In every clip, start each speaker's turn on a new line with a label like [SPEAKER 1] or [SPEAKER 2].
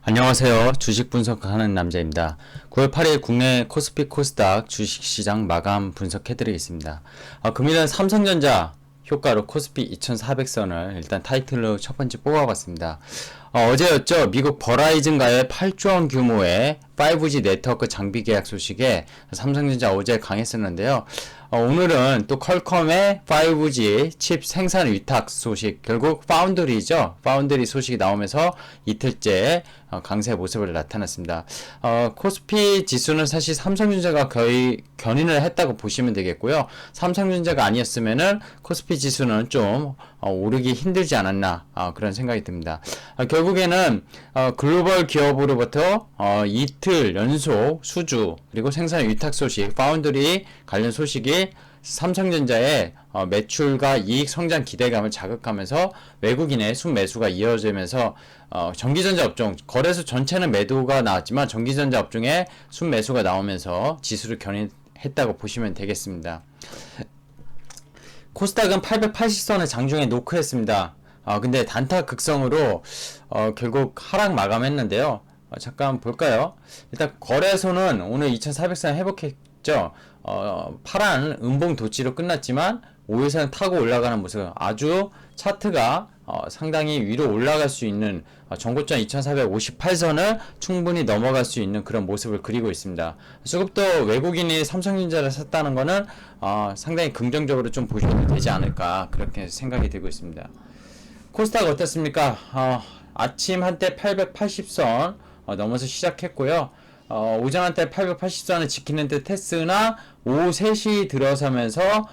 [SPEAKER 1] 안녕하세요. 주식 분석하는 남자입니다. 9월 8일 국내 코스피 코스닥 주식시장 마감 분석해드리겠습니다. 금일은 삼성전자 효과로 코스피 2400선을 일단 타이틀로 첫 번째 뽑아봤습니다. 어제였죠. 미국 버라이즌과의 8조 원 규모의 5G 네트워크 장비 계약 소식에 삼성전자 어제 강했었는데요. 오늘은 또 퀄컴의 5G 칩 생산 위탁 소식, 결국 파운드리죠. 파운드리 소식이 나오면서 이틀째 강세 모습을 나타났습니다. 코스피 지수는 사실 삼성전자가 거의 견인을 했다고 보시면 되겠고요. 삼성전자가 아니었으면은 코스피 지수는 좀 오르기 힘들지 않았나 그런 생각이 듭니다. 결국에는 글로벌 기업으로부터 이틀 연속 수주 그리고 생산 위탁 소식, 파운드리 관련 소식이 삼성전자의 매출과 이익 성장 기대감을 자극하면서 외국인의 순매수가 이어지면서 전기전자 업종, 거래소 전체는 매도가 나왔지만 전기전자 업종에 순매수가 나오면서 지수를 견인했다고 보시면 되겠습니다. 코스닥은 880선을 장중에 노크했습니다. 근데 단타 극성으로 결국 하락 마감했는데요. 잠깐 볼까요? 일단 거래소는 오늘 2400선 회복했죠. 파란 음봉 도치로 끝났지만 5일선 타고 올라가는 모습, 아주 차트가 상당히 위로 올라갈 수 있는 전고점 2458선을 충분히 넘어갈 수 있는 그런 모습을 그리고 있습니다. 수급도 외국인이 삼성전자를 샀다는 것은 상당히 긍정적으로 좀 보시면 되지 않을까 그렇게 생각이 되고 있습니다. 코스닥 어떻습니까? 아침 한때 880선 넘어서 시작했고요. 오전 한때 880선을 지키는 듯 했으나 오후 3시 들어서면서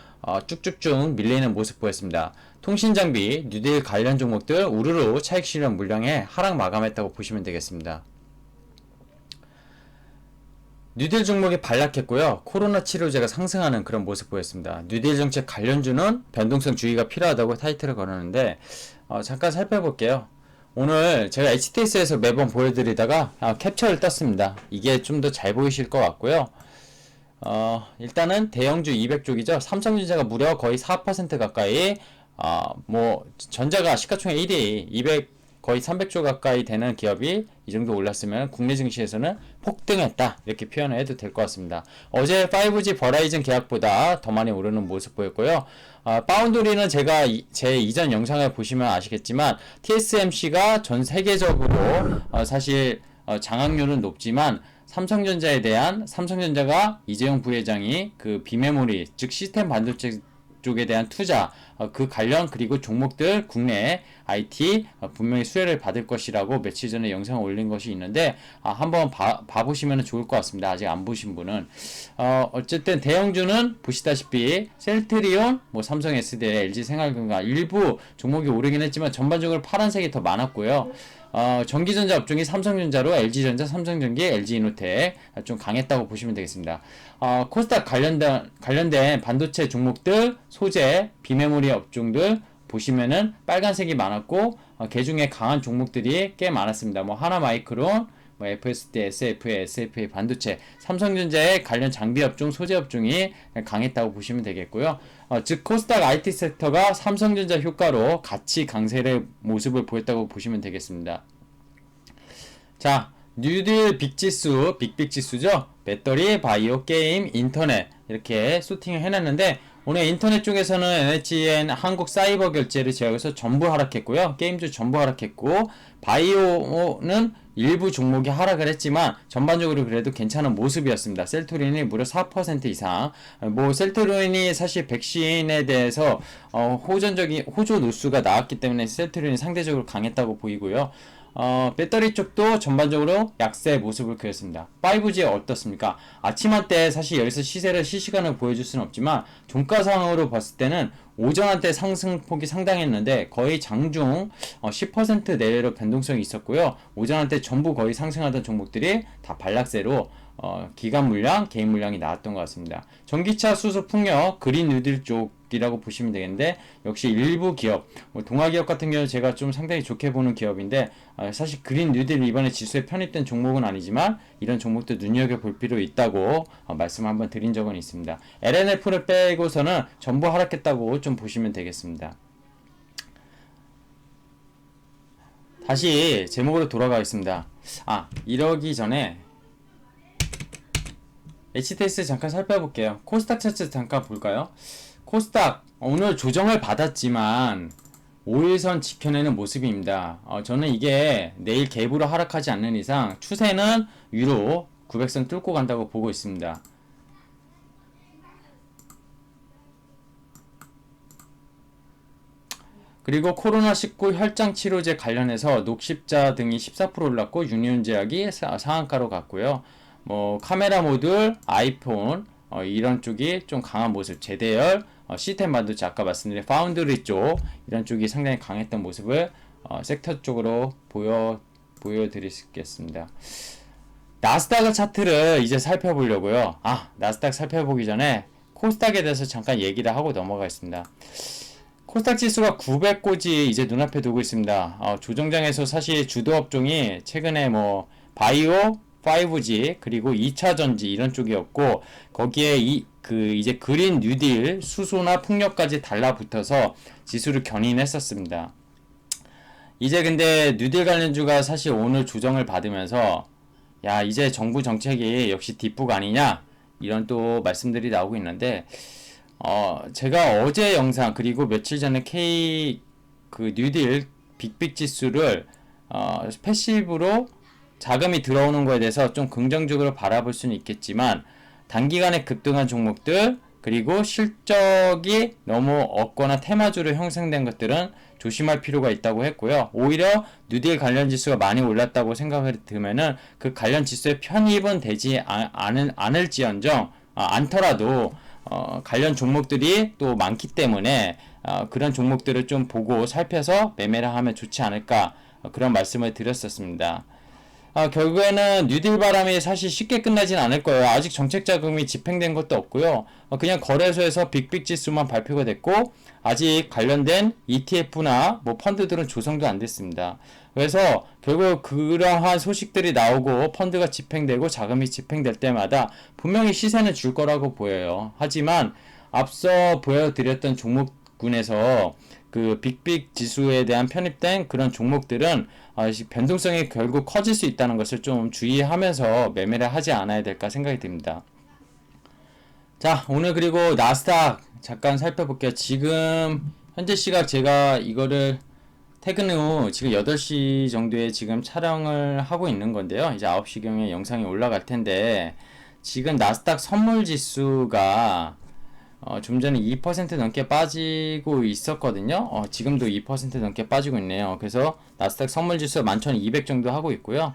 [SPEAKER 1] 쭉쭉쭉 밀리는 모습 보였습니다. 통신장비, 뉴딜 관련 종목들 우르르 차익 실현 물량에 하락 마감했다고 보시면 되겠습니다. 뉴딜 종목이 반락했고요. 코로나 치료제가 상승하는 그런 모습 보였습니다. 뉴딜 정책 관련주는 변동성 주의가 필요하다고 타이틀을 걸었는데 잠깐 살펴볼게요. 오늘 제가 HTS에서 매번 보여드리다가 캡처를 떴습니다. 이게 좀 더 잘 보이실 것 같고요. 일단은 대형주 200쪽이죠. 삼성전자가 무려 거의 4% 가까이 전자가 시가총액 1위 200 거의 300조 가까이 되는 기업이 이 정도 올랐으면 국내 증시에서는 폭등했다 이렇게 표현을 해도 될 것 같습니다. 어제 5G 버라이즌 계약보다 더 많이 오르는 모습 보였고요. 파운드리는 제가 제 이전 영상을 보시면 아시겠지만 TSMC가 전 세계적으로 사실 장악률은 높지만 삼성전자에 대한 삼성전자가 이재용 부회장이 그 비메모리 즉 시스템 반도체 쪽에 대한 투자 그 관련 그리고 종목들 국내 IT 분명히 수혜를 받을 것이라고 며칠 전에 영상을 올린 것이 있는데 한번 봐보시면 좋을 것 같습니다. 아직 안 보신 분은 어쨌든 대형주는 보시다시피 셀트리온, 삼성 SDI, LG생활건강 일부 종목이 오르긴 했지만 전반적으로 파란색이 더 많았고요. 전기전자 업종이 삼성전자로 LG전자, 삼성전기, LG이노텍 좀 강했다고 보시면 되겠습니다. 코스닥 관련된 반도체 종목들, 소재, 비메모리 업종들 보시면은 빨간색이 많았고 개중에 강한 종목들이 꽤 많았습니다. 하나마이크론, FSD, SFA, SFA 반도체, 삼성전자의 관련 장비 업종, 소재 업종이 강했다고 보시면 되겠고요. 즉 코스닥 IT 섹터가 삼성전자 효과로 같이 강세의 모습을 보였다고 보시면 되겠습니다. 자, 뉴딜 빅지수, 빅지수죠. 배터리, 바이오, 게임, 인터넷 이렇게 소팅을 해놨는데 오늘 인터넷 쪽에서는 NHN 한국사이버결제를 제외해서 전부 하락했고요. 게임주 전부 하락했고 바이오는 일부 종목이 하락을 했지만 전반적으로 그래도 괜찮은 모습이었습니다. 셀트리온이 무려 4% 이상. 셀트리온이 사실 백신에 대해서 호조 누수가 나왔기 때문에 셀트리온이 상대적으로 강했다고 보이고요. 배터리 쪽도 전반적으로 약세 모습을 그렸습니다. 5G 어떻습니까? 아침 한때 사실 여기서 시세를 실시간으로 보여줄 수는 없지만 종가상으로 봤을 때는 오전 한때 상승폭이 상당했는데 거의 장중 10% 내외로 변동성이 있었고요. 오전 한때 전부 거의 상승하던 종목들이 다 반락세로 기간 물량, 개인 물량이 나왔던 것 같습니다. 전기차, 수소, 풍력, 그린 뉴딜 쪽이라고 보시면 되겠는데 역시 일부 기업, 동아기업 같은 경우는 제가 좀 상당히 좋게 보는 기업인데 사실 그린 뉴딜 이번에 지수에 편입된 종목은 아니지만 이런 종목도 눈여겨볼 필요 있다고 말씀 한번 드린 적은 있습니다. LNF를 빼고서는 전부 하락했다고 좀 보시면 되겠습니다. 다시 제목으로 돌아가겠습니다. 이러기 전에 HTS 잠깐 살펴볼게요. 코스닥 차트 잠깐 볼까요? 코스닥 오늘 조정을 받았지만 5일선 지켜내는 모습입니다. 저는 이게 내일 갭으로 하락하지 않는 이상 추세는 위로 900선 뚫고 간다고 보고 있습니다. 그리고 코로나19 혈장 치료제 관련해서 녹십자 등이 14% 올랐고 유니온제약이 상한가로 갔고요. 뭐 카메라 모듈, 아이폰 이런 쪽이 좀 강한 모습, 제대열, 시스템 반도체 아까 말씀드린 파운드리 쪽 이런 쪽이 상당히 강했던 모습을 섹터 쪽으로 보여드리겠습니다. 나스닥 차트를 이제 살펴보려고요. 나스닥 살펴보기 전에 코스닥에 대해서 잠깐 얘기를 하고 넘어가겠습니다. 코스닥 지수가 900고지 이제 눈앞에 두고 있습니다. 조정장에서 사실 주도 업종이 최근에 뭐 바이오, 5G 그리고 2차 전지 이런 쪽이었고 거기에 이제 그린 뉴딜 수소나 풍력까지 달라붙어서 지수를 견인했었습니다. 이제 근데 뉴딜 관련주가 사실 오늘 조정을 받으면서 야 이제 정부 정책이 역시 뒷북 아니냐 이런 또 말씀들이 나오고 있는데 제가 어제 영상 그리고 며칠 전에 뉴딜 빅빅 지수를 패시브로 자금이 들어오는 거에 대해서 좀 긍정적으로 바라볼 수는 있겠지만 단기간에 급등한 종목들 그리고 실적이 너무 없거나 테마주로 형성된 것들은 조심할 필요가 있다고 했고요. 오히려 뉴딜 관련 지수가 많이 올랐다고 생각을 들면은 그 관련 지수에 편입은 되지 않을지언정 않더라도 관련 종목들이 또 많기 때문에 그런 종목들을 좀 보고 살펴서 매매를 하면 좋지 않을까 그런 말씀을 드렸었습니다. 결국에는 뉴딜 바람이 사실 쉽게 끝나진 않을 거예요. 아직 정책 자금이 집행된 것도 없고요. 그냥 거래소에서 빅빅 지수만 발표가 됐고 아직 관련된 ETF나 뭐 펀드들은 조성도 안 됐습니다. 그래서 결국 그러한 소식들이 나오고 펀드가 집행되고 자금이 집행될 때마다 분명히 시세는 줄 거라고 보여요. 하지만 앞서 보여드렸던 종목군에서 그 빅빅 지수에 대한 편입된 그런 종목들은 변동성이 결국 커질 수 있다는 것을 좀 주의하면서 매매를 하지 않아야 될까 생각이 듭니다. 자, 오늘 그리고 나스닥 잠깐 살펴볼게요. 지금 현재 시각 제가 이거를 퇴근 후 지금 8시 정도에 지금 촬영을 하고 있는 건데요. 이제 9시경에 영상이 올라갈 텐데 지금 나스닥 선물 지수가 좀 전에 2% 넘게 빠지고 있었거든요. 지금도 2% 넘게 빠지고 있네요. 그래서 나스닥 선물 지수 11,200 정도 하고 있고요.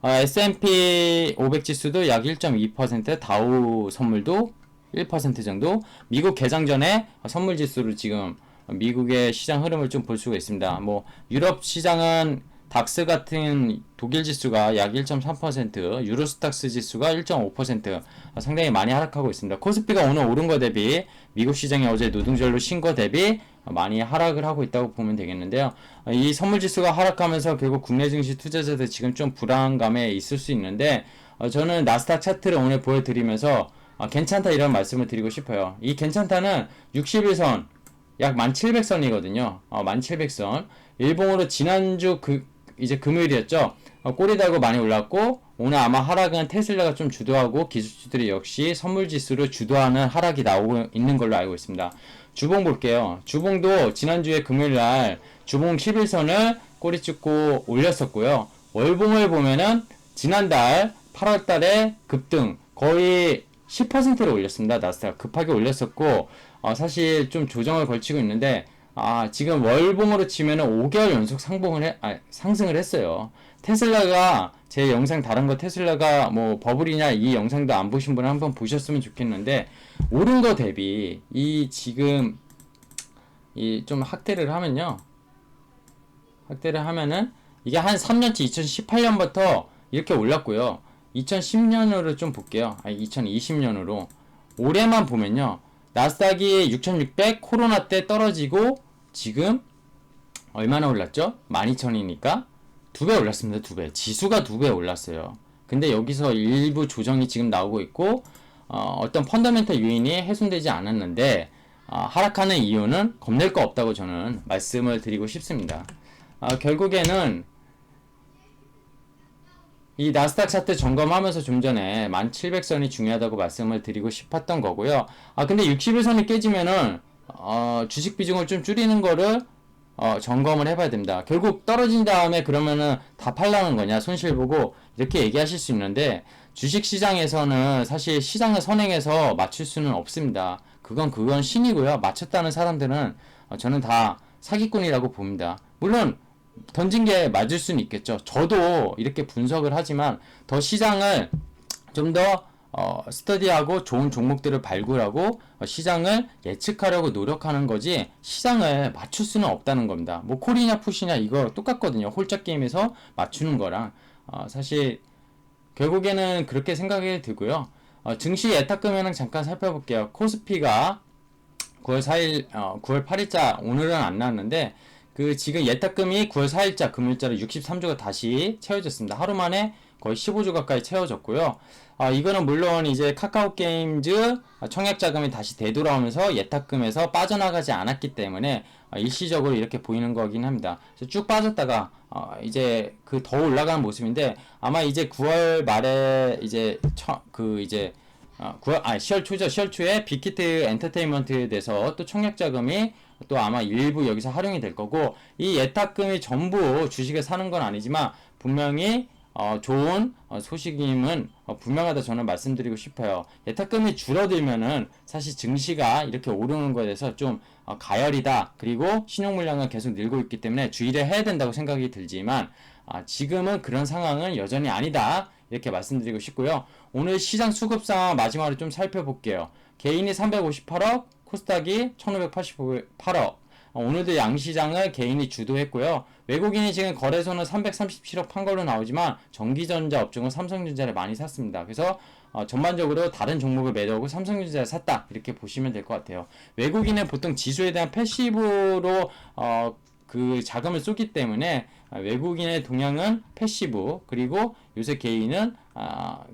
[SPEAKER 1] S&P 500 지수도 약 1.2%, 다우 선물도 1% 정도. 미국 개장 전에 선물 지수를 지금 미국의 시장 흐름을 좀 볼 수가 있습니다. 뭐 유럽 시장은 닥스 같은 독일 지수가 약 1.3%, 유로스탁스 지수가 1.5% 상당히 많이 하락하고 있습니다. 코스피가 오늘 오른 거 대비 미국 시장이 어제 노동절로 쉰 거 대비 많이 하락을 하고 있다고 보면 되겠는데요. 이 선물 지수가 하락하면서 결국 국내 증시 투자자들 지금 좀 불안감에 있을 수 있는데 저는 나스닥 차트를 오늘 보여드리면서 괜찮다 이런 말씀을 드리고 싶어요. 이 괜찮다는 60일선 약 1700선이거든요. 1700선. 일봉으로 지난주 이제 금요일이었죠. 꼬리 달고 많이 올랐고 오늘 아마 하락은 테슬라가 좀 주도하고 기술주들이 역시 선물 지수를 주도하는 하락이 나오고 있는 걸로 알고 있습니다. 주봉 볼게요. 주봉도 지난주에 금요일날 주봉 11선을 꼬리 찍고 올렸었고요. 월봉을 보면은 지난달 8월달에 급등 거의 10%를 올렸습니다. 나스닥 급하게 올렸었고 사실 좀 조정을 걸치고 있는데 지금 월봉으로 치면은 5개월 연속 상승을 했어요. 테슬라가 제 영상 다른 거 테슬라가 뭐 버블이냐 이 영상도 안 보신 분은 한번 보셨으면 좋겠는데 오른 거 대비 지금 좀 확대를 하면요. 확대를 하면은 이게 한 3년치 2018년부터 이렇게 올랐고요. 2010년으로 좀 볼게요. 2020년으로 올해만 보면요. 나스닥이 6600 코로나 때 떨어지고 지금 얼마나 올랐죠? 12,000이니까 2배 올랐습니다. 2배. 지수가 2배 올랐어요. 근데 여기서 일부 조정이 지금 나오고 있고 어떤 펀더멘털 요인이 훼손되지 않았는데 하락하는 이유는 겁낼 거 없다고 저는 말씀을 드리고 싶습니다. 결국에는 이 나스닥 차트 점검하면서 좀 전에 1700선이 중요하다고 말씀을 드리고 싶었던 거고요. 근데 60일선이 깨지면은 주식 비중을 좀 줄이는 거를 점검을 해봐야 됩니다. 결국 떨어진 다음에 그러면은 다 팔라는 거냐 손실 보고 이렇게 얘기하실 수 있는데 주식 시장에서는 사실 시장을 선행해서 맞출 수는 없습니다. 그건 신이고요. 맞췄다는 사람들은 저는 다 사기꾼이라고 봅니다. 물론 던진 게 맞을 수는 있겠죠. 저도 이렇게 분석을 하지만 더 시장을 좀 더 스터디하고 좋은 종목들을 발굴하고 시장을 예측하려고 노력하는 거지 시장을 맞출 수는 없다는 겁니다. 뭐 콜이냐 푸시냐 이거 똑같거든요. 홀짝 게임에서 맞추는 거랑 사실 결국에는 그렇게 생각이 들고요. 증시 예탁금액은 잠깐 살펴볼게요. 코스피가 9월 4일, 9월 8일자 오늘은 안 나왔는데 그 지금 예탁금이 9월 4일자 금요일자로 63조가 다시 채워졌습니다. 하루 만에 거의 15조 가까이 채워졌고요. 이거는 물론 이제 카카오 게임즈 청약 자금이 다시 되돌아오면서 예탁금에서 빠져나가지 않았기 때문에 일시적으로 이렇게 보이는 거긴 합니다. 그래서 쭉 빠졌다가 이제 그 더 올라가는 모습인데 아마 이제 9월 말에 이제 10월 초죠. 10월 초에 빅히트 엔터테인먼트에 대해서 또 청약 자금이 또 아마 일부 여기서 활용이 될 거고 이 예탁금이 전부 주식을 사는 건 아니지만 분명히 좋은 소식임은 분명하다 저는 말씀드리고 싶어요. 예탁금이 줄어들면은 사실 증시가 이렇게 오르는 거에 대해서 좀 가열이다. 그리고 신용 물량은 계속 늘고 있기 때문에 주의를 해야 된다고 생각이 들지만 지금은 그런 상황은 여전히 아니다. 이렇게 말씀드리고 싶고요. 오늘 시장 수급 상황 마지막으로 좀 살펴볼게요. 개인이 358억, 코스닥이 1588억. 오늘도 양시장을 개인이 주도했고요. 외국인이 지금 거래소는 337억 판 걸로 나오지만 전기전자 업종은 삼성전자를 많이 샀습니다. 그래서 전반적으로 다른 종목을 매도하고 삼성전자를 샀다 이렇게 보시면 될 것 같아요. 외국인은 보통 지수에 대한 패시브로 그 자금을 쏘기 때문에 외국인의 동향은 패시브 그리고 요새 개인은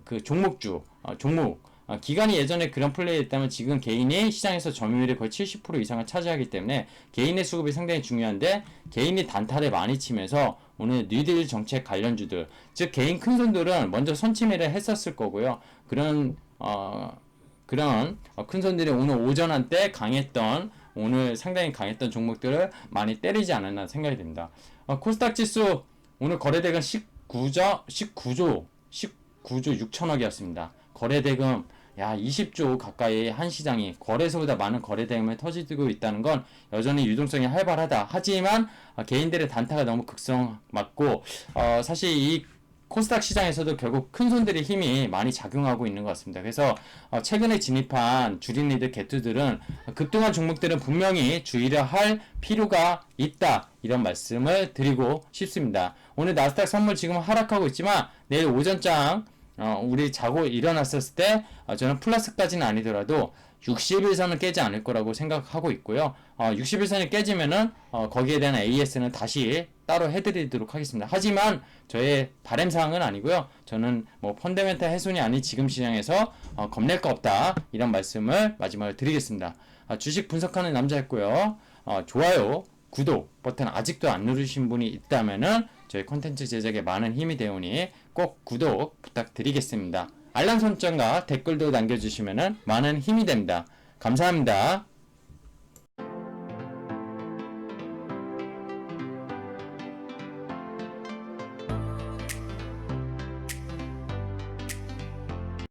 [SPEAKER 1] 그 종목주 종목 기간이 예전에 그런 플레이였다면 지금 개인이 시장에서 점유율이 거의 70% 이상을 차지하기 때문에 개인의 수급이 상당히 중요한데 개인이 단타를 많이 치면서 오늘 뉴딜 정책 관련주들 즉 개인 큰손들은 먼저 선침해를 했었을 거고요. 그런 큰손들이 오늘 오전 한때 강했던 오늘 상당히 강했던 종목들을 많이 때리지 않았나 생각이 듭니다. 코스닥 지수 오늘 거래대금 19조 6천억이었습니다. 거래대금 20조 가까이 한 시장이 거래소보다 많은 거래대금을 터지고 있다는 건 여전히 유동성이 활발하다. 하지만 개인들의 단타가 너무 극성맞고 사실 이 코스닥 시장에서도 결국 큰손들의 힘이 많이 작용하고 있는 것 같습니다. 그래서 최근에 진입한 주린 리드 개투들은 급등한 종목들은 분명히 주의를 할 필요가 있다. 이런 말씀을 드리고 싶습니다. 오늘 나스닥 선물 지금 하락하고 있지만 내일 오전장 우리 자고 일어났을 때 저는 플러스까지는 아니더라도 60일선은 깨지 않을 거라고 생각하고 있고요. 60일선이 깨지면은 거기에 대한 AS는 다시 따로 해드리도록 하겠습니다. 하지만 저의 바람사항은 아니고요. 저는 뭐 펀더멘탈 훼손이 아닌 지금 시장에서 겁낼 거 없다 이런 말씀을 마지막으로 드리겠습니다. 주식 분석하는 남자였고요. 좋아요, 구독 버튼 아직도 안 누르신 분이 있다면은 저희 콘텐츠 제작에 많은 힘이 되오니 꼭 구독 부탁드리겠습니다. 알람 설정과 댓글도 남겨주시면 많은 힘이 됩니다. 감사합니다.